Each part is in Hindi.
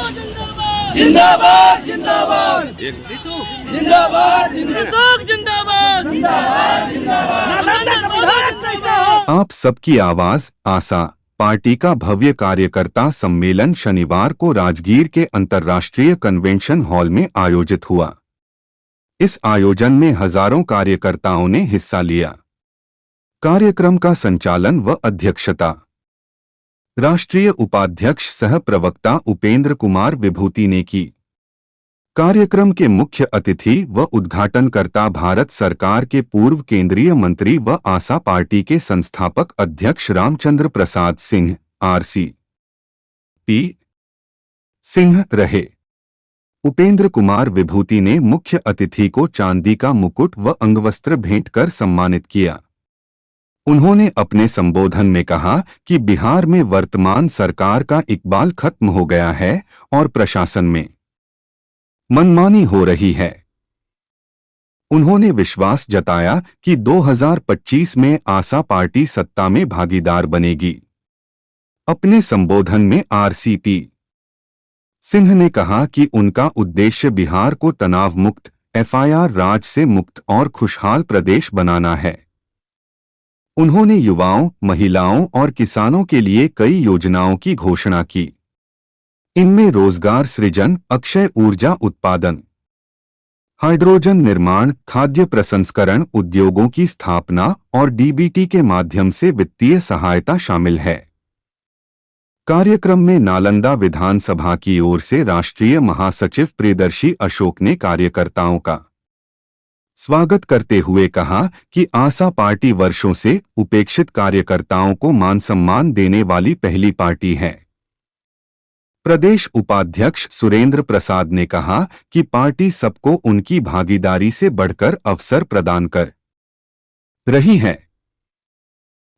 जिंदाबाद जिंदाबाद जिंदाबाद जिंदाबाद जिंदाबाद। आप सबकी आवाज आशा पार्टी का भव्य कार्यकर्ता सम्मेलन शनिवार को राजगीर के अंतर्राष्ट्रीय कन्वेंशन हॉल में आयोजित हुआ। इस आयोजन में हजारों कार्यकर्ताओं ने हिस्सा लिया। कार्यक्रम का संचालन व अध्यक्षता राष्ट्रीय उपाध्यक्ष सह प्रवक्ता उपेंद्र कुमार विभूति ने की। कार्यक्रम के मुख्य अतिथि व उद्घाटनकर्ता भारत सरकार के पूर्व केंद्रीय मंत्री व आशा पार्टी के संस्थापक अध्यक्ष रामचंद्र प्रसाद सिंह RCP सिंह रहे। उपेंद्र कुमार विभूति ने मुख्य अतिथि को चांदी का मुकुट व अंगवस्त्र भेंट कर सम्मानित किया। उन्होंने अपने संबोधन में कहा कि बिहार में वर्तमान सरकार का इकबाल खत्म हो गया है और प्रशासन में मनमानी हो रही है। उन्होंने विश्वास जताया कि 2025 में आशा पार्टी सत्ता में भागीदार बनेगी। अपने संबोधन में RCP सिंह ने कहा कि उनका उद्देश्य बिहार को तनाव मुक्त, FIR राज से मुक्त और खुशहाल प्रदेश बनाना है। उन्होंने युवाओं, महिलाओं और किसानों के लिए कई योजनाओं की घोषणा की। इनमें रोजगार सृजन, अक्षय ऊर्जा उत्पादन, हाइड्रोजन निर्माण, खाद्य प्रसंस्करण उद्योगों की स्थापना और DBT के माध्यम से वित्तीय सहायता शामिल है। कार्यक्रम में नालंदा विधानसभा की ओर से राष्ट्रीय महासचिव प्रियदर्शी अशोक ने कार्यकर्ताओं का स्वागत करते हुए कहा कि आशा पार्टी वर्षों से उपेक्षित कार्यकर्ताओं को मान सम्मान देने वाली पहली पार्टी है। प्रदेश उपाध्यक्ष सुरेंद्र प्रसाद ने कहा कि पार्टी सबको उनकी भागीदारी से बढ़कर अवसर प्रदान कर रही है।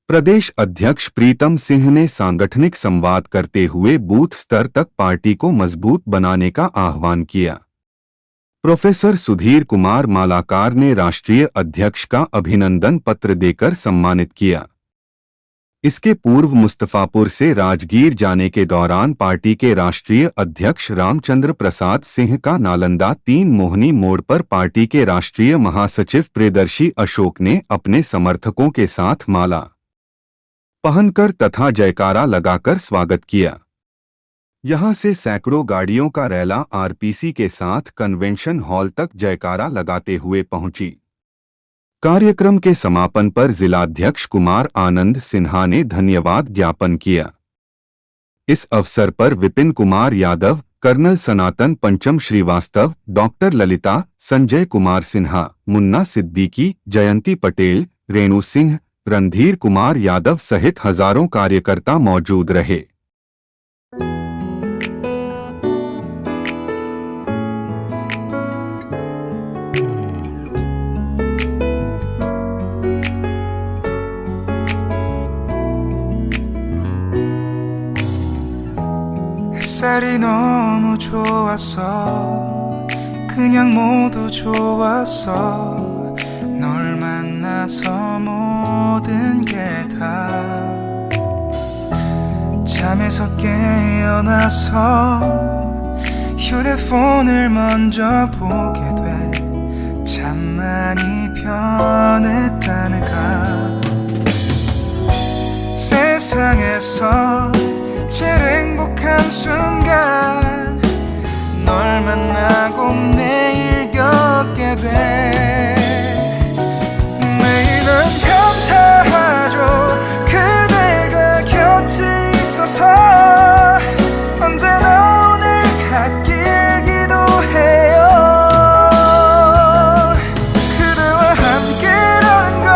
प्रदेश अध्यक्ष प्रीतम सिंह ने सांगठनिक संवाद करते हुए बूथ स्तर तक पार्टी को मजबूत बनाने का आह्वान किया। प्रोफेसर सुधीर कुमार मालाकार ने राष्ट्रीय अध्यक्ष का अभिनंदन पत्र देकर सम्मानित किया। इसके पूर्व मुस्तफापुर से राजगीर जाने के दौरान पार्टी के राष्ट्रीय अध्यक्ष रामचंद्र प्रसाद सिंह का नालंदा 3 मोहनी मोड़ पर पार्टी के राष्ट्रीय महासचिव प्रियदर्शी अशोक ने अपने समर्थकों के साथ माला पहनकर तथा जयकारा लगाकर स्वागत किया। यहां से सैकड़ों गाड़ियों का रैला RPC के साथ कन्वेंशन हॉल तक जयकारा लगाते हुए पहुंची। कार्यक्रम के समापन पर जिलाध्यक्ष कुमार आनंद सिन्हा ने धन्यवाद ज्ञापन किया। इस अवसर पर विपिन कुमार यादव, कर्नल सनातन पंचम श्रीवास्तव, डॉक्टर ललिता, संजय कुमार सिन्हा, मुन्ना सिद्दीकी, जयंती पटेल, रेणु सिंह, रणधीर कुमार यादव सहित हजारों कार्यकर्ता मौजूद रहे। 햇살이 너무 좋았어. 그냥 모두 좋았어. 널 만나서 모든 게 다 잠에서 깨어나서 휴대폰을 먼저 보게 돼. 참 많이 변했다는가. 세상에서 제일 행복한 순간 널 만나고 매일 겪게 돼. 매일은 감사하죠. 그대가 곁에 있어서 언제나 오늘 갓길 기도해요. 그대와 함께라는 건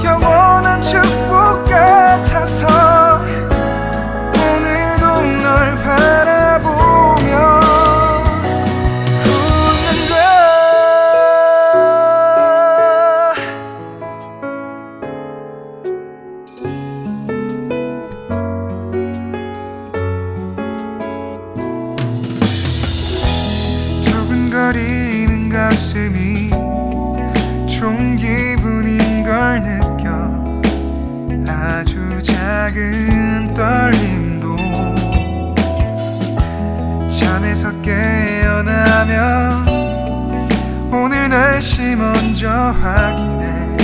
영원한 축복 같아서 두근거리는 가슴이 좋은 기분인 걸 느껴. 아주 작은 떨림도 잠에서 깨어나면 오늘 날씨 먼저 확인해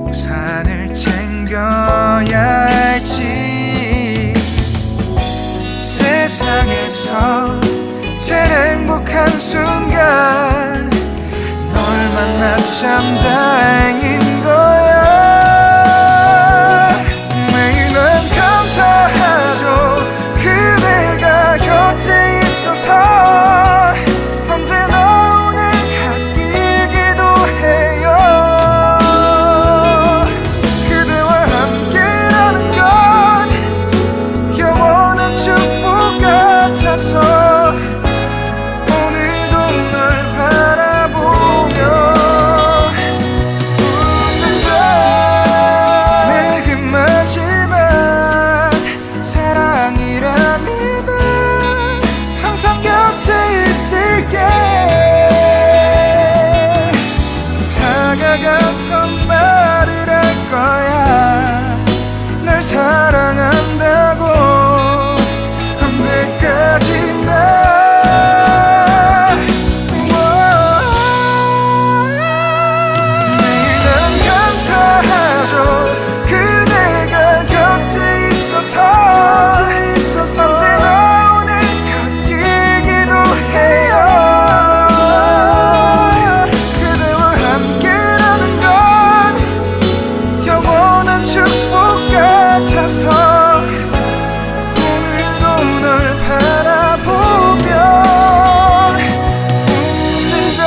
우산을 챙겨야 할지. 세상에서 제일 행복한 순간 널 만나 참 다행인 거야. 매일 난 감사하죠. 그대가 곁에 있어서 언제나 오늘 갓길기도 해요. 그대와 함께라는 건 영원한 축복 같아서 오늘도 널 바라보며 웃는다. 내게 마지막 사랑이라면 항상 곁에 있을게. 다가가서 말을 할 거야. 널 사랑한다고. 언제까지나 매일 난 감사하죠. 그대가 곁에 있어서 언제나 오늘 갓길기도 해요. 그대와 함께라는 건 영원한 축복 같아서 오늘도 널 바라보며 웃는다.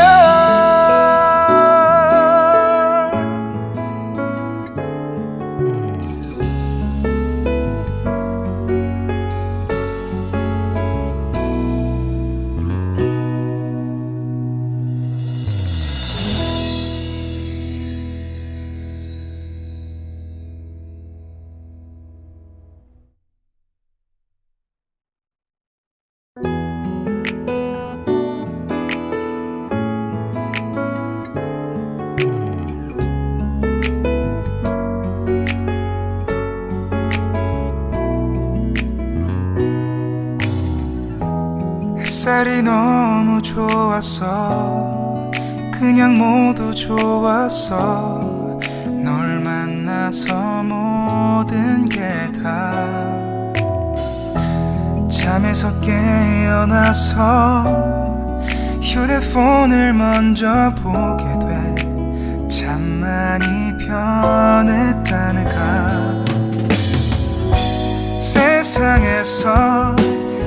햇살이 너무 좋았어. 그냥 모두 좋았어. 널 만나서 모든 게 다. 잠에서 깨어나서 휴대폰을 먼저 보게 돼. 참 많이 변했다는가. 세상에서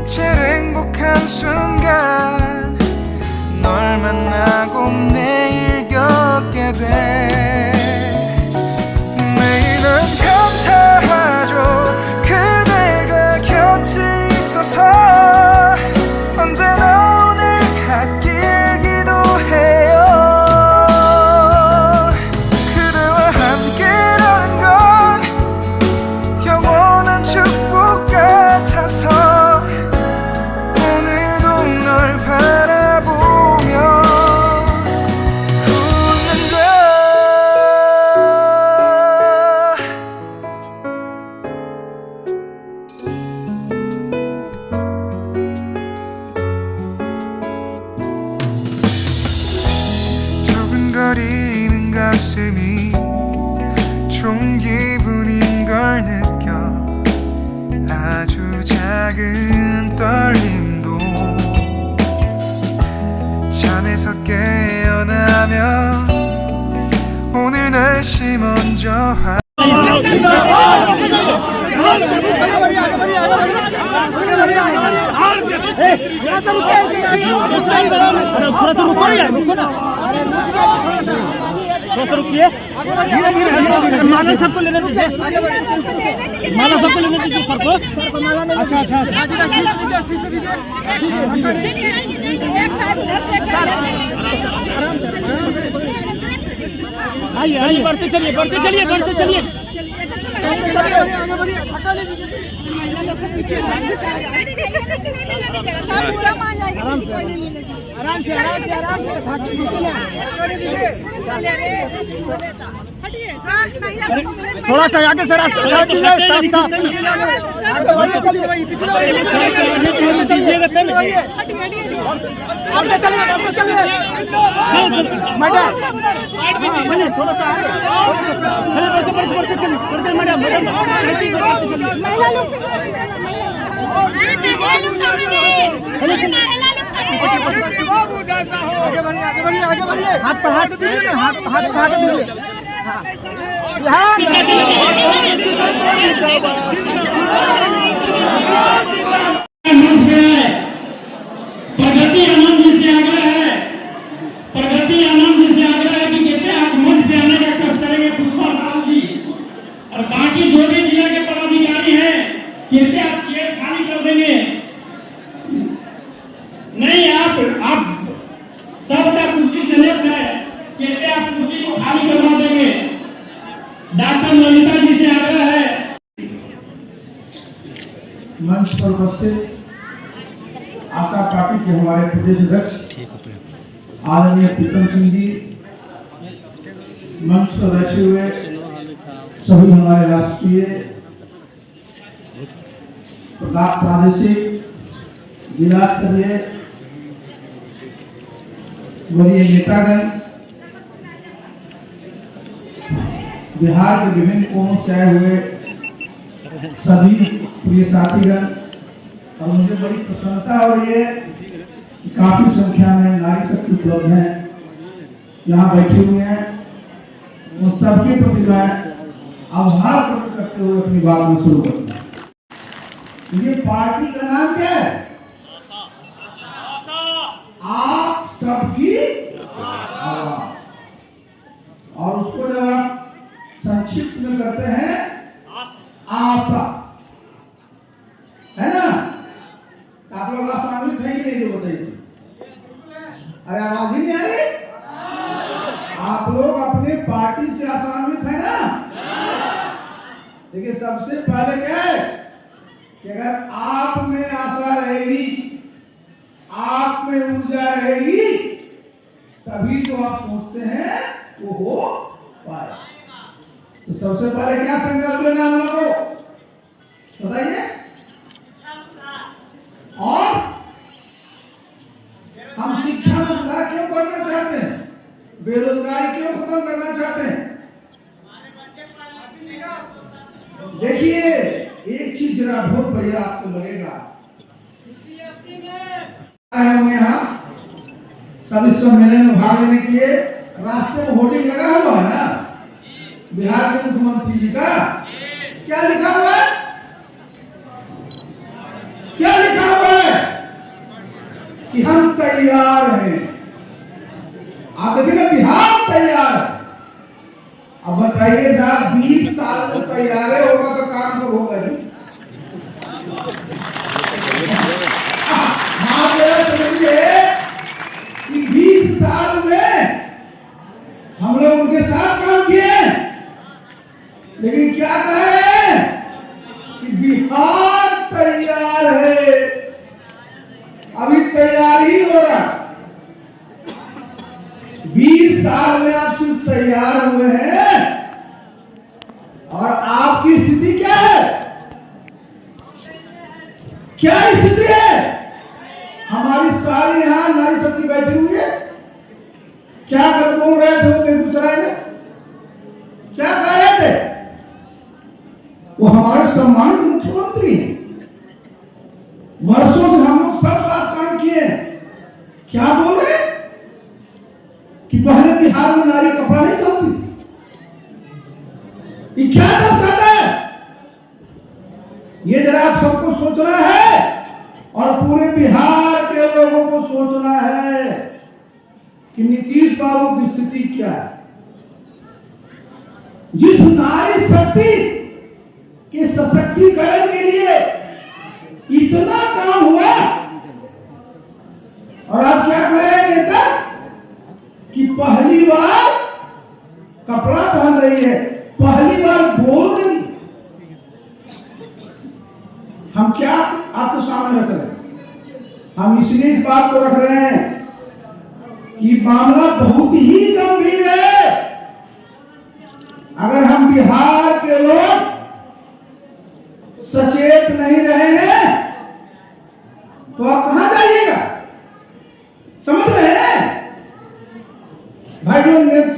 제일 행복한 순간 널 만나고 매일 겪게 돼. 매일 난 감사하죠. 그대가 곁에 있어서 언제나 오늘 갓길기도 해요. 그대와 함께라는 건 영원한 축복 같아서 오늘도 널 바라보며 웃는다. 두근거리는 가슴이 좋은 기분인 걸 느껴. 아주 작은 떨림도 잠에서 깨어나면 오늘 날씨 먼저 थोड़ा रुकिए, माला सबको लेने दीजिए, माला सबको लेने दीजिए सर को। अच्छा अच्छा आइए आइए, बढ़ते चलिए बढ़ते चलिए बढ़ते चलिए। आराम से आराम से आराम से थोड़ा सा आगे से रास्ता साफ साफ चलिए आपके चलिए मैडम थोड़ा सा बढ़ते चलिए मैडम आगे बढ़िए हाथ पर हाथ दीजिए हाथ पर हाथ दीजिए प्रगति आनंद जी से आग्रह है कि कृपया आप मंच पे आने का कष्ट करेंगे पुष्पा साहब जी और बाकी जो भी जिला के पदाधिकारी हैं कृपया आप चेयर खाली कर देंगे। नहीं आप सबका कुर्सी सेलेक्ट है, कृपया आप कुर्सी को खाली करवा देंगे। डॉक्टर ललिता जी से आग्रह है। मंच पर उपस्थित आशा पार्टी के हमारे प्रदेश अध्यक्ष आदरणीय प्रीतम सिंह जी, मंच पर बैठे हुए सभी हमारे राष्ट्रीय प्रादेशिक जिला स्तरीय वरीय नेतागण, बिहार के विभिन्न कोनों से आए हुए सभी प्रिय साथीगण, और मुझे बड़ी प्रसन्नता हो रही है कि काफी संख्या में नारी शक्ति उपलब्ध हैं यहाँ बैठे हुए हैं। उन सबके प्रति मैं आभार प्रकट करते हुए अपनी बात में शुरू करूंगा। ये पार्टी का नाम क्या है? आप सबकी आवाज। और उसको जब आप संक्षिप्त में करते हैं आशा, है ना? आप लोग आशान्वित हैं कि नहीं, जो बताइए। अरे आवाज ही नहीं आ रही? आप लोग अपने पार्टी से आशान्वित है ना? देखिए सबसे पहले क्या है कि अगर आप में आशा रहेगी, आप में ऊर्जा रहेगी, तभी जो आप सोचते हैं वो हो पाए। तो सबसे पहले क्या संकल्प लेना हम लोगों को बताइए। और हम शिक्षा में सुधार क्यों करना चाहते हैं? बेरोजगारी क्यों खत्म करना चाहते हैं? देखिए एक चीज जरा बहुत बढ़िया आपको लगेगा, हम यहाँ सभी सम्मेलन में भाग लेने के लिए रास्ते में होर्डिंग लगा हुआ है ना, बिहार के मुख्यमंत्री जी का क्या लिखा हुआ है? क्या लिखा हुआ है? कि हम तैयार हैं। आप देखिए ना, बिहार तैयार है। अब बताइए साहब, 20 साल में तैयार होगा तो काम कब होगा जी? आप समझिए कि 20 साल में हम लोग उनके साथ काम किए, लेकिन क्या कह रहे हैं कि बिहार तैयार है। अभी तैयार ही हो रहा। 20 साल में आप सिर्फ तैयार हुए हैं, और आपकी स्थिति क्या है? क्या स्थिति है? हमारी सारी यहाँ नारी शक्ति बैठी हुई है। क्या कर बोल रहे थे वो बेगूसराय में? क्या कह रहे थे? वो हमारे सम्मानित मुख्यमंत्री हैं, वर्षों से हम लोग सब साथ काम किए हैं। क्या बोल रहे कि पहले बिहार में नारी कपड़ा नहीं पहनती थी? ये क्या दर्शाता है? ये जरा आप सबको सोचना है, और पूरे बिहार के लोगों को सोचना है कि नीतीश बाबू की स्थिति क्या है। जिस नारी शक्ति के सशक्तिकरण के लिए इतना काम हुआ, और आज क्या कह रहे हैं नेता कि पहली बार कपड़ा पहन रही है, पहली बार बोल रही। हम क्या आपके सामने रख रहे हैं? हम इसलिए इस बात को रख रहे हैं कि मामला बहुत ही गंभीर है। अगर हम बिहार के लोग सचेत नहीं रहेंगे तो आप कहां जाइए?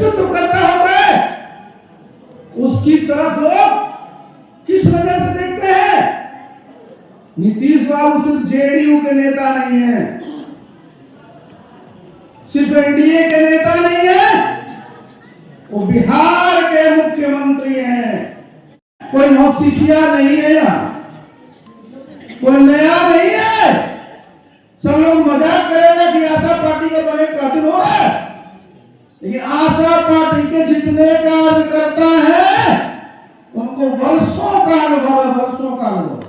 नेतृत्व करता होगा उसकी तरफ लोग किस नजर से देखते हैं? नीतीश बाबू सिर्फ जेडीयू के नेता नहीं है, सिर्फ एनडीए के नेता नहीं है, वो बिहार के मुख्यमंत्री हैं। कोई नौसिखिया नहीं है यहाँ, कोई नया नहीं है। सब लोग मजाक करेंगे कि आशा पार्टी का बने का दिन हो रहा है, लेकिन आशा पार्टी के जितने कार्यकर्ता हैं उनको वर्षों का अनुभव है, वर्षों का अनुभव।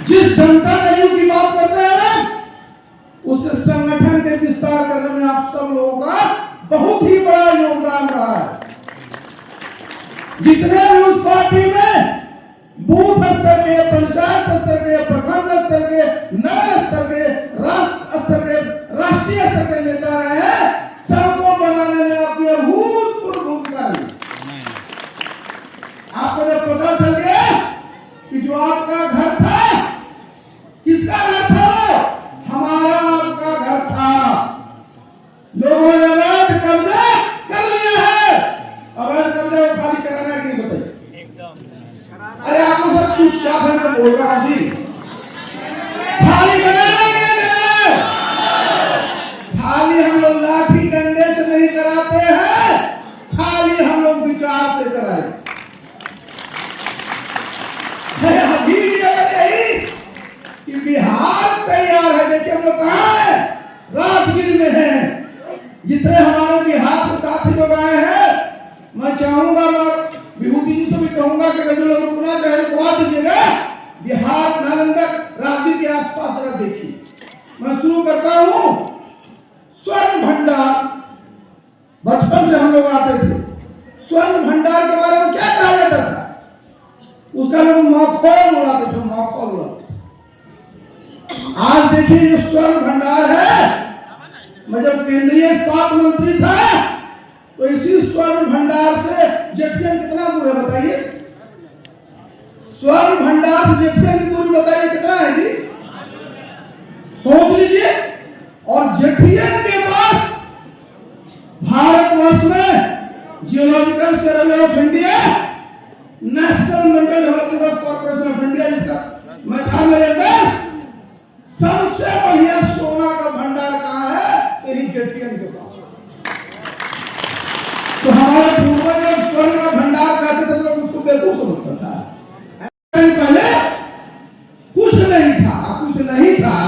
जिस जनता दल की बात करते हैं ना, उस संगठन के विस्तार करने में आप सब लोगों का बहुत ही बड़ा योगदान रहा है। जितने भी उस पार्टी में बूथ स्तर के, पंचायत स्तर के, प्रखंड स्तर के, नगर स्तर के, राष्ट्र स्तर के, राष्ट्रीय स्तर के नेता रहे हैं, सबको बनाने में आपकी अभूतपूर्व भूमिका रही। आपको जब पता चल गया कि जो आपका घर था, किसका घर था? हमारा आपका घर था। लोगों ने अवैध कब्जा कर लिया है, अवैध कब्जा खाली कराना है कि नहीं बताइए? अरे आपको सब चुपचाप है, मैं बोल रहा हूं जी। खाली कराना है कि नहीं कराना? खाली हम लोग लाठी डंडे से नहीं कराते हैं, खाली हम लोग विचार से कराए। अभी यही कि बिहार तैयार है। देखिए हम लोग कहाँ है? राजगीर में है। जितने हमारे बिहार से साथी लोग आए हैं, मैं चाहूंगा, मैं विभूति जी से भी कहूंगा कि जो लोग रुकना चाहे रुकवा दीजिएगा। बिहार नालंदा राजगीर के आसपास जरा देखिए। मैं शुरू करता हूं। स्वर्ण भंडार, बचपन से हम लोग आते थे। स्वर्ण भंडार के बारे में क्या कहा जाता था? उसका लोग मौखौल उड़ाते थे, मौखौल उड़ाते। आज देखिए ये स्वर्ण भंडार है। मैं जब केंद्रीय इस्पात मंत्री था तो इसी स्वर्ण भंडार से जेठियन कितना दूर है बताइए? स्वर्ण भंडार से जेठियन की दूरी बताइए कितना है जी? सोच लीजिए। और जेठियन के बाद भारतवर्ष में geological survey of India, national mineral development corporation of India, जिसका मैं था मेरे अंदर, सबसे बढ़िया सोना का भंडार कहाँ है? यही जेठियन के पास। तो हमारे पूर्वज जब स्वर्ण का भंडार कहते थे तो उसको बेवकूफ समझता था। पहले कुछ नहीं था, कुछ नहीं था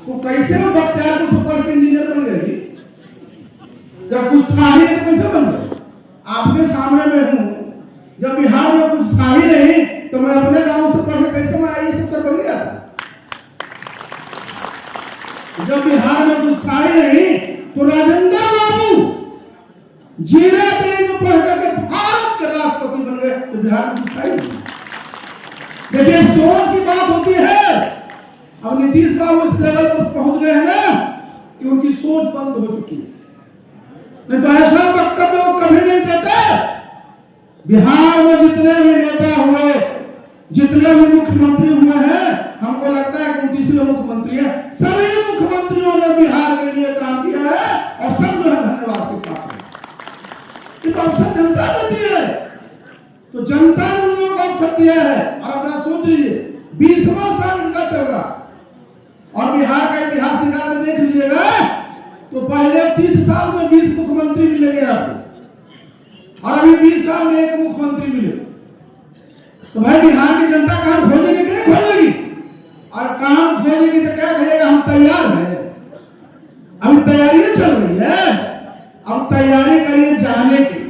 तो कैसे वो बख्तियार को सुपर इंजीनियर बन गए? जब कुछ था ही नहीं तो कैसे बन गए? आपके सामने में हूं। जब बिहार में कुछ था ही नहीं तो मैं अपने गांव से पढ़ के कैसे मैं आई सब बन गया था? जब बिहार में कुछ था ही नहीं तो राजेंद्र बाबू जिला में पढ़ करके भारत के राष्ट्रपति बन गए, तो बिहार में कुछ था ही नहीं। देखिए सोच की बात होती है। अब नीतीश बाबू इस लेवल पर पहुंच गए हैं ना कि उनकी सोच बंद हो चुकी है। नहीं तो ऐसा वक्तव्य वो कभी नहीं देते। बिहार में जितने भी नेता हुए, जितने भी मुख्यमंत्री हुए हैं, हमको लगता है कि 29वें मुख्यमंत्री है, सभी मुख्यमंत्रियों ने बिहार के लिए काम किया है और सब जो है धन्यवाद के पास है। तो अवसर जनता देती है, तो जनता ने उन लोगों को अवसर दिया है। और आप सोच लीजिए 20वां साल इनका चल रहा और बिहार का इतिहास निकाल कर देख लीजिएगा तो पहले 30 साल में 20 मुख्यमंत्री मिलेंगे आपको, और अभी 20 साल में 1 मुख्यमंत्री मिले। तो भाई बिहार की जनता काम खोजेगी कि नहीं खोजेगी? और काम खोजेगी तो क्या कहेगा? हम तैयार हैं। अभी तैयारी चल रही है, अब तैयारी करिए जाने की।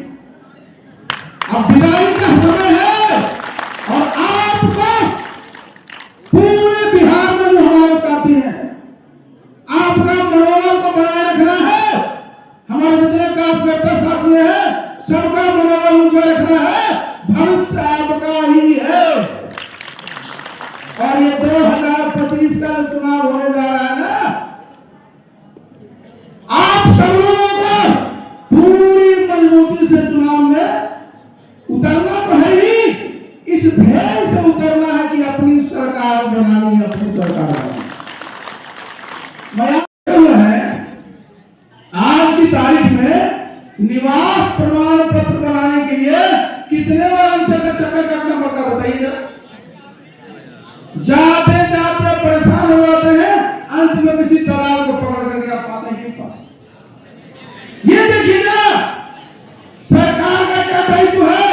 अब बिदाई का समय है और आपको पूरे बिहार में जो हमारे साथी हैं, आपका मनोबल को बनाए रखना है। हमारे जितने कार्यकर्ता साथी हैं, सबका मनोबल ऊंचा रखना है। भविष्य आपका ही है। और ये 2025 का चुनाव होने जा रहा है ना, आप सब लोगों को पूरी मजबूती से चुनाव में उतरना तो है ही, इस ध्येय से उतरना है कि अपनी सरकार बनानी है, अपनी सरकार बनानी है। मैं है आज कितने बार अंचल का चक्कर काटना पड़ता है बताइए जरा। जाते जाते परेशान हो जाते हैं, अंत में किसी दलाल को पकड़ करके आप पाते क्यों पाते। ये देखिए जरा, सरकार का क्या दायित्व है।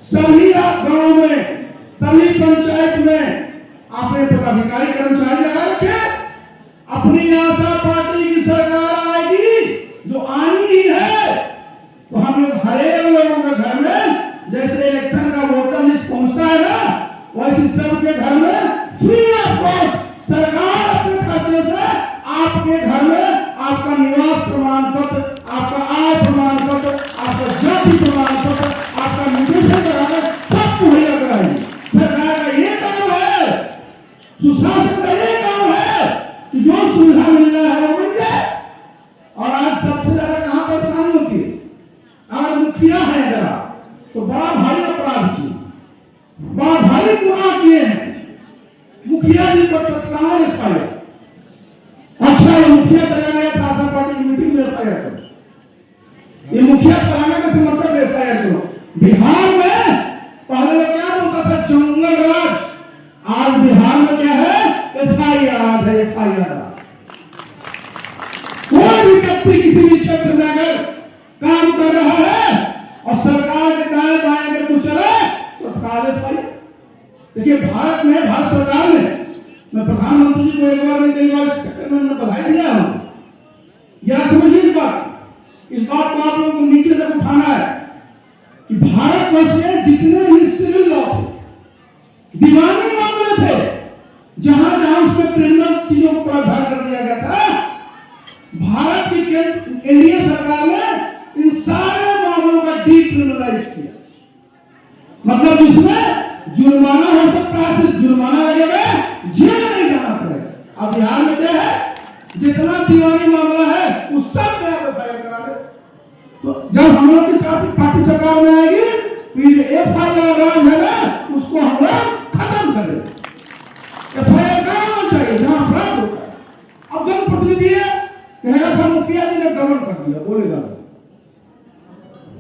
सभी आप गांव में, सभी पंचायत में आपने पदाधिकारी कर्मचारी लगा रखे। अपनी आशा पार्टी की सरकार आएगी जो आनी ही है, तो हम लोग हर एक लोगों के घर में जैसे इलेक्शन का वोटर लिस्ट पहुंचता है ना, वैसे सबके घर में फ्री ऑफ कॉस्ट सरकार अपने खर्चे से आपके घर में आपका निवास प्रमाण पत्र, आपका आय प्रमाण पत्र, आपका जाति प्रमाण पत्र, आपका निवेशन कराकर सब मुहैया कराएगी। सरकार का ये काम है, सुशासन का ये काम है कि जो सुविधा मिलना है वो मिल जाए। और आज सबसे ज्यादा कहां परेशानी होती है, आज मुखिया है जरा तो बड़ा भारी अपराध किए, बड़ा भारी गुनाह किए हैं, मुखिया जी पर तत्काल एफआईआर। अच्छा, ये मुखिया चला गया था आशा पार्टी की मीटिंग में, एफआईआर करो। ये मुखिया चलाने का समर्थक एफआईआर करो। बिहार में पहले लोग क्या बोलता था, जंगल राज। आज बिहार में क्या है, एफआईआर है, एफआईआर। कोई भी व्यक्ति किसी भी क्षेत्र में अगर काम कर रहा है और सरकार के दाएं बाएं अगर कुछ चले तो तत्काल एफआईआर। देखिए भारत में, भारत सरकार ने, मैं प्रधानमंत्री जी को एक बार नहीं कई बार इस चक्कर में बधाई दिया हूं। जरा समझिए इस बात को आप लोगों को नीचे तक उठाना है कि भारतवर्ष में जितने ही सिविल लॉ थे, दीवानी मामले थे, जहां जहां उसमें क्रिमिनल चीजों को प्रावधान कर दिया गया था, भारत की एनडीए सरकार ने इन सारे मामलों का डीक्रिमिनलाइज किया। मतलब जिसमें जुर्माना हो सकता है, सिर्फ जुर्माना लगेगा, जेल नहीं जाना पड़ेगा। अब बिहार में क्या है, जितना दीवानी मामला है उस सब में आप एफआईआर करा दे। तो जब हम लोग की साथ पार्टी सरकार में आएगी तो ये एफआईआर राज है ना, उसको हम लोग खत्म करेंगे। एफआईआर कहाँ होना चाहिए, जहां अपराध होता है। अब जनप्रतिनिधि है, कहेगा सब मुखिया जी ने गबन कर दिया, बोलेगा।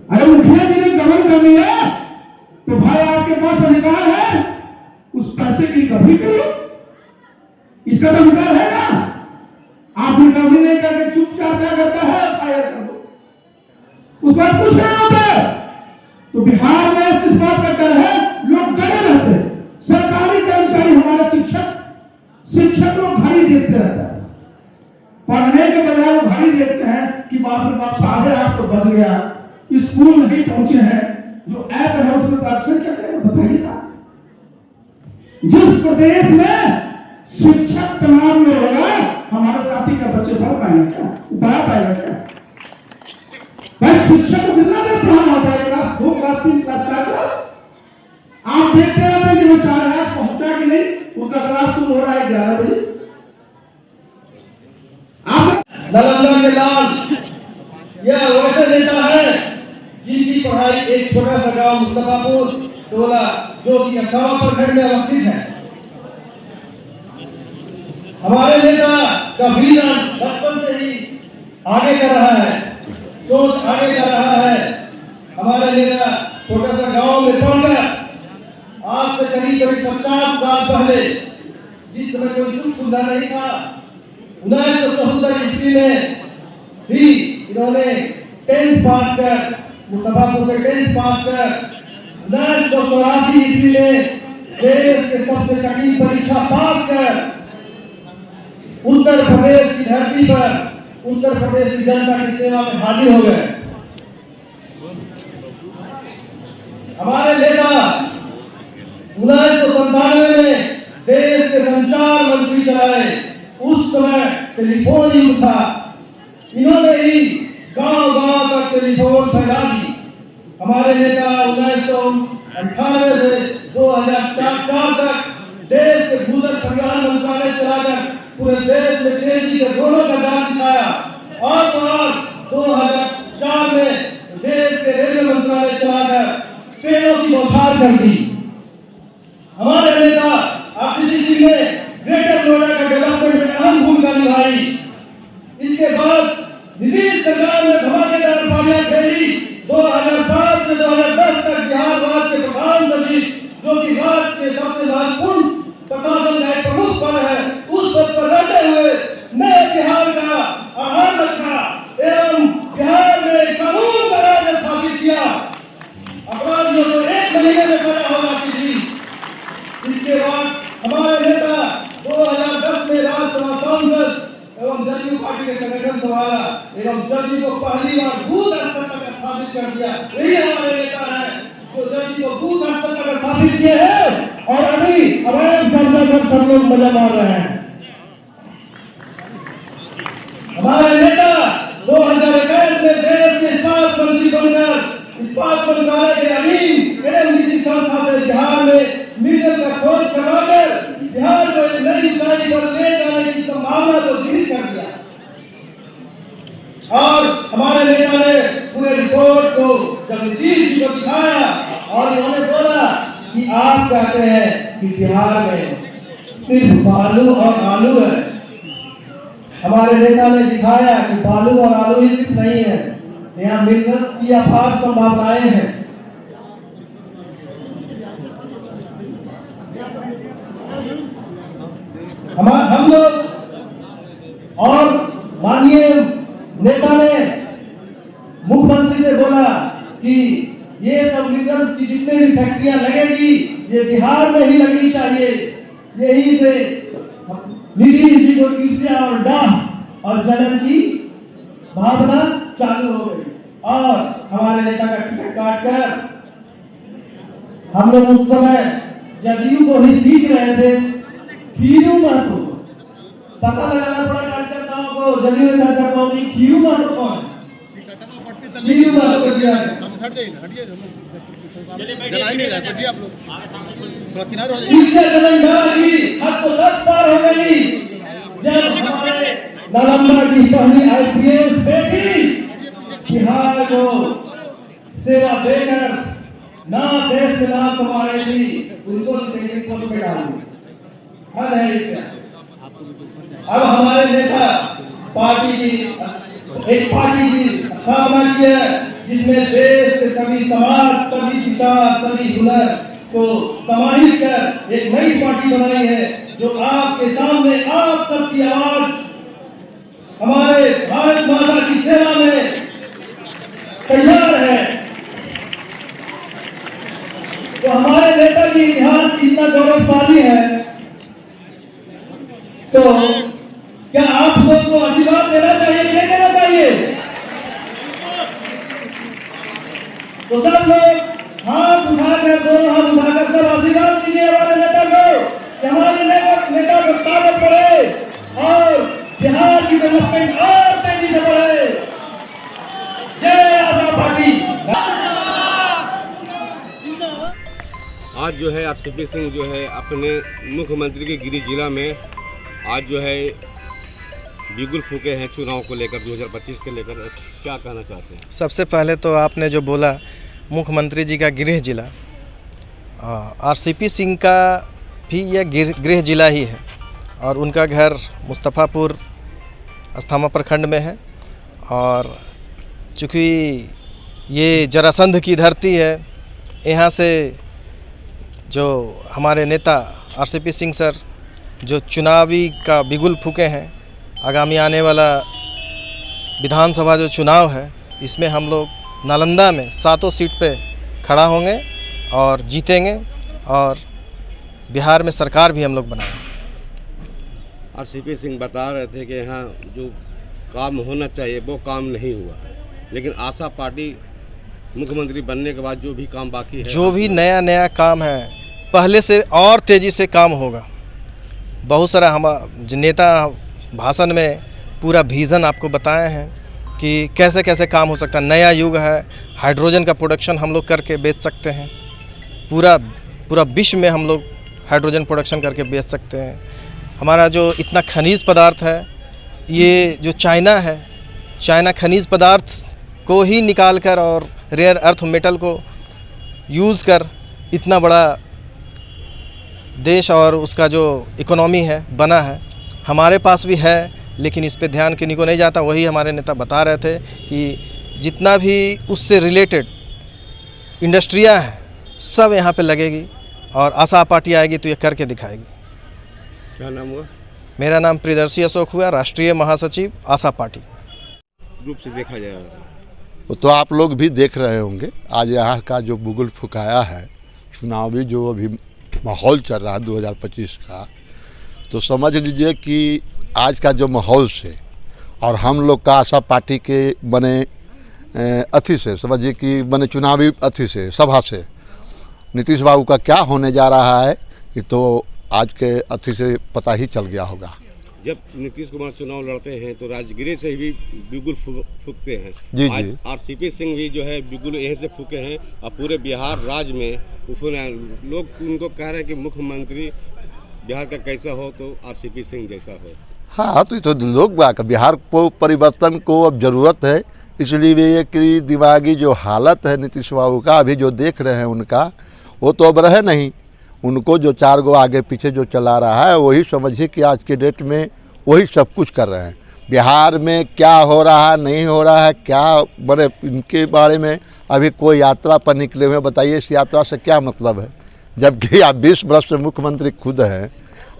अरे मुखिया जी ने गबन कर दिया तो भाई आपके पास अधिकार है उस पैसे की रिकवरी करो, इसका तो अधिकार है ना। आप रिकवरी नहीं करके चुपचाप क्या करता है, एफआईआर कर दो, उस बात कुछ नहीं होता। तो बिहार में इस बात का डर है, लोग डरे रहते हैं। सरकारी कर्मचारी हमारे शिक्षक लोग घड़ी देखते रहते हैं, पढ़ने के बजाय वो घड़ी देखते हैं कि बाप रे बाप 8:30 तो बज गया, स्कूल नहीं पहुंचे हैं। जो ऐप है उसमें दर्शन क्या करेगा बताइए साहब। जिस प्रदेश में शिक्षक तनाव में होगा, हमारे साथी का बच्चे पढ़ पाएंगे क्या, पढ़ा पाएगा क्या? भाई शिक्षक को कितना देर पढ़ाना होता है, क्लास 2, क्लास 3, क्लास 4 क्लास। आप देखते रहते हैं कि वो 4:30 पहुंचा कि नहीं, उनका क्लास शुरू हो रहा है 11 बजे। आप नालंदा के लाल यह वैसे नेता है जिनकी पढ़ाई एक छोटा सा गांव मुस्तफापुर टोला जो कि अखावा प्रखंड में अवस्थित है। हमारे नेता का विजन बचपन से ही आगे कर रहा है, सोच आगे कर रहा है। हमारे नेता छोटा सा गांव में पढ़कर आज से करीब 50 साल पहले, जिस समय कोई सुख सुविधा नहीं था, 1974 ईस्वी में भी इन्होंने 10th पास कर, मुस्तफापुर से 10th पास कर 1984 ईस्वी में देश के सबसे कठिन परीक्षा पास कर उत्तर प्रदेश की धरती पर उत्तर प्रदेश की जनता की सेवा में हाजिर हो गए। हमारे नेता 1997 में देश के संचार मंत्री चलाए, उस समय टेलीफोन ही था, इन्होंने ही गांव-गांव तक टेलीफोन फैला दी। हमारे नेता 1998 से 2004 तक देश के भूतल परिवहन मंत्रालय चलाकर पूरे देश में तेजी से रोडों का जाम बिछाया और 2004 में देश के रेलवे मंत्रालय चलाकर ट्रेनों की बौछार कर दी। हमारे नेता आरसीपी ने ग्रेटर नोएडा का डेवलपमेंट में अहम भूमिका निभाई। इसके बाद नीतीश सरकार ने धमाकेदार पालियां खेली। 2005 से 2010 तक बिहार जो कि राज्य के सबसे महत्वपूर्ण प्रशासन का एक प्रमुख पद है, उस पद पर रहते हुए नए बिहार का आह्वान रखा एवं बिहार में कानून का राज स्थापित किया। अपराधियों को 1 महीने में सजा हो जाती थी। इसके बाद हमारे नेता 2010 में राज्यसभा सांसद एवं जदयू पार्टी के संगठन संभाला एवं जदयू को पहली बार बूथ स्तर तक स्थापित कर दिया। यही हमारे नेता है जो जदयू को बूथ स्तर तक स्थापित किए हैं और अभी अवैध कब्जा कर सब लोग मजा मार रहे हैं। हमारे नेता 2021 में देश के इस्पात मंत्री बनकर इस्पात मंत्रालय के अधीन एवं किसी संस्था से बिहार में नीडल का खोज करवाकर बिहार को एक नई ऊंचाई पर ले जाने की संभावना को जीवित कर दिया। और हमारे नेता ने पूरे रिपोर्ट को जब नीतीश जी को दिखाया और उन्होंने बोला कि आप कहते हैं कि बिहार में सिर्फ बालू और आलू है। हमारे नेता ने दिखाया कि बालू और आलू ही सिर्फ नहीं है, यहाँ मिनरल्स की अपार संभावनाएं हैं। हम लोग और माननीय नेता ने मुख्यमंत्री से बोला कि ये सब मिनरल्स की जितने भी फैक्ट्रियां लगेगी ये बिहार में ही लगनी चाहिए। यही से नीतीश जी को ईर्ष्या और डाह और जलन की भावना चालू हो गई और हमारे नेता का टिकट काटकर हम लोग उस समय जदयू को ही सींच रहे थे। खीरू महतो पता लगाना पड़ा कार्यकर्ताओं को, जदयू कार्यकर्ताओं की खीरू महतो कौन है? खीरू महतो को दिया हद तो तक पार हो गई जब हमारे नालंदा की पहली IPS बेटी बिहार को सेवा देकर ना देश से नाम कमा रही थी, उनको सेक्रेटरी पोस्ट पे डाल दिया। हद है इसका। अब हमारे नेता पार्टी की स्थापना की है जिसमें देश के सभी समाज, सभी विचार, सभी हुनर को समाहित कर एक नई पार्टी बनाई है जो आपके सामने आप सबकी आवाज हमारे भारत माता की सेवा में तैयार है। तो हमारे नेता की इतिहास इतना गौरवशाली है, तो क्या आप लोग को आशीर्वाद देना चाहिए कि नहीं देना चाहिए? तो सब लोग हाथ उठाकर, दोनों हाथ उठाकर सब आशीर्वाद दीजिए हमारे नेता को कि हमारे नेता को ताकत बढ़े और बिहार की डेवलपमेंट और तेजी से बढ़े। जय आशा पार्टी। आज जो है आरसीपी सिंह जो है अपने मुख्यमंत्री के गिरी जिला में आज जो है बिगुल फूके हैं चुनाव को लेकर, 2025 के लेकर। क्या कहना चाहते हैं? सबसे पहले तो आपने जो बोला मुख्यमंत्री जी का गृह जिला, आरसीपी सिंह का भी यह गृह जिला ही है और उनका घर मुस्तफ़ापुर अस्थामा प्रखंड में है। और चूँकि ये जरासंध की धरती है, यहाँ से जो हमारे नेता आरसीपी सिंह सर जो चुनावी का बिगुल फूके हैं, आगामी आने वाला विधानसभा जो चुनाव है इसमें हम लोग नालंदा में 7 सीट पे खड़ा होंगे और जीतेंगे और बिहार में सरकार भी हम लोग बनाएंगे। आरसीपी सिंह बता रहे थे कि यहाँ जो काम होना चाहिए वो काम नहीं हुआ, लेकिन आशा पार्टी मुख्यमंत्री बनने के बाद जो भी काम बाकी है, जो भी नया काम है पहले से और तेज़ी से काम होगा। बहुत सारा हम नेता भाषण में पूरा विज़न आपको बताए हैं कि कैसे कैसे काम हो सकता है। नया युग है, हाइड्रोजन का प्रोडक्शन हम लोग करके बेच सकते हैं, पूरा विश्व में हम लोग हाइड्रोजन प्रोडक्शन करके बेच सकते हैं। हमारा जो इतना खनिज पदार्थ है, ये जो चाइना है, चाइना खनिज पदार्थ को ही निकाल कर और रेयर अर्थ मेटल को यूज़ कर इतना बड़ा देश और उसका जो इकोनॉमी है बना है। हमारे पास भी है लेकिन इस पे ध्यान किन्हीं को नहीं जाता। वही हमारे नेता बता रहे थे कि जितना भी उससे रिलेटेड इंडस्ट्रियाँ हैं सब यहाँ पे लगेगी और आशा पार्टी आएगी तो ये करके दिखाएगी। क्या नाम हुआ? मेरा नाम प्रियदर्शी अशोक हुआ, राष्ट्रीय महासचिव आशा पार्टी। रूप से देखा जाएगा तो आप लोग भी देख रहे होंगे आज यहाँ का जो बुगुल फुकाया है, चुनावी जो अभी माहौल चल रहा है 2025 का, तो समझ लीजिए कि आज का जो माहौल से और हम लोग का आशा पार्टी के बने अथी से, समझिए कि बने चुनावी अथी से, सभा से नीतीश बाबू का क्या होने जा रहा है ये तो आज के अथी से पता ही चल गया होगा। जब नीतीश कुमार चुनाव लड़ते हैं तो राजगीर से भी बिगुल फूकते हैं। जी आज जी। आरसीपी सिंह भी जो है बिगुल यहीं से फूके हैं और पूरे बिहार राज्य में लोग उनको कह रहे हैं कि मुख्यमंत्री बिहार का कैसा हो तो आरसीपी सिंह जैसा हो। हाँ, तो ये तो लोग बिहार को परिवर्तन को अब ज़रूरत है, इसलिए ये कि दिमागी जो हालत है नीतीश बाबू का अभी जो देख रहे हैं उनका, वो तो अब रहे नहीं। उनको जो 4 गो आगे पीछे जो चला रहा है वही समझिए कि आज के डेट में वही सब कुछ कर रहे हैं। बिहार में क्या हो रहा है नहीं हो रहा है, क्या बड़े इनके बारे में अभी कोई यात्रा पर निकले हुए, बताइए इस यात्रा से क्या मतलब है? जबकि आप 20 वर्ष से मुख्यमंत्री खुद हैं,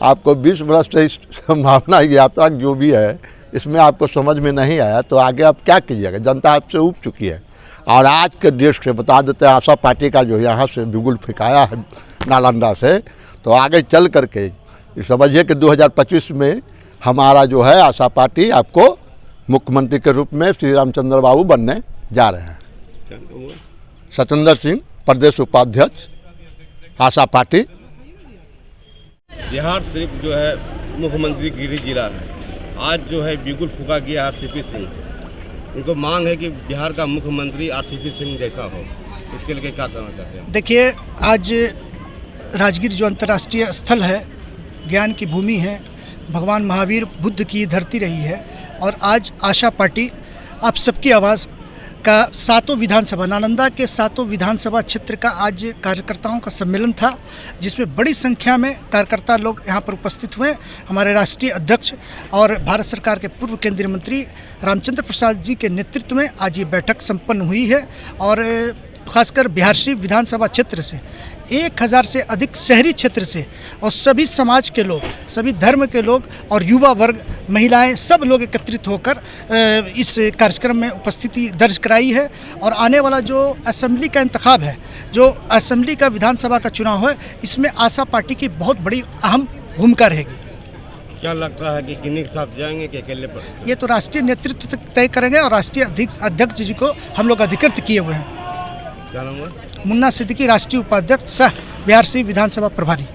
आपको 20 वर्ष से इस संभावना यात्रा जो भी है इसमें आपको समझ में नहीं आया तो आगे आप क्या कीजिएगा? जनता आपसे उब चुकी है। और आज के डेट से बता देते हैं आशा पार्टी का जो यहाँ से बिगुल फेंकाया है नालंदा से, तो आगे चल करके समझिए कि 2025 में हमारा जो है आशा पार्टी आपको मुख्यमंत्री के रूप में श्री रामचंद्र बाबू बनने जा रहे हैं। क्या नाम हुआ? सत्येंद्र सिंह, प्रदेश उपाध्यक्ष आशा पार्टी। बिहार सिर्फ जो है मुख्यमंत्री गिरी जिला है। आज जो है बिगुल फूका गया आरसीपी सिंह। उनको मांग है कि बिहार का मुख्यमंत्री आरसीपी सिंह जैसा हो। इसके लिए क्या करना चाहते हैं? देखिए, आज राजगीर जो अंतर्राष्ट्रीय स्थल है, ज्ञान की भूमि है, भगवान महावीर बुद्ध की धरती रही है, और आज आशा पार्टी आप सबकी आवाज़ का 7 विधानसभा, नालंदा के 7 विधानसभा क्षेत्र का आज कार्यकर्ताओं का सम्मेलन था, जिसमें बड़ी संख्या में कार्यकर्ता लोग यहाँ पर उपस्थित हुए। हमारे राष्ट्रीय अध्यक्ष और भारत सरकार के पूर्व केंद्रीय मंत्री रामचंद्र प्रसाद जी के नेतृत्व में आज ये बैठक संपन्न हुई है। और खासकर बिहार शरीफ विधानसभा क्षेत्र से 1000 से अधिक शहरी क्षेत्र से और सभी समाज के लोग, सभी धर्म के लोग और युवा वर्ग, महिलाएं, सब लोग एकत्रित होकर इस कार्यक्रम में उपस्थिति दर्ज कराई है। और आने वाला जो असेंबली का इंतखाब है, जो असेंबली का विधानसभा का चुनाव है, इसमें आशा पार्टी की बहुत बड़ी अहम भूमिका रहेगी। क्या लगता है कि किन्हीं के साथ जाएंगे कि अकेले पर? ये तो राष्ट्रीय नेतृत्व तक तय करेंगे और राष्ट्रीय अध्यक्ष जी को हम लोग अधिकृत किए हुए हैं। क्या नाम है? मुन्ना सिद्दीकी, राष्ट्रीय उपाध्यक्ष सह बिहार से विधानसभा प्रभारी।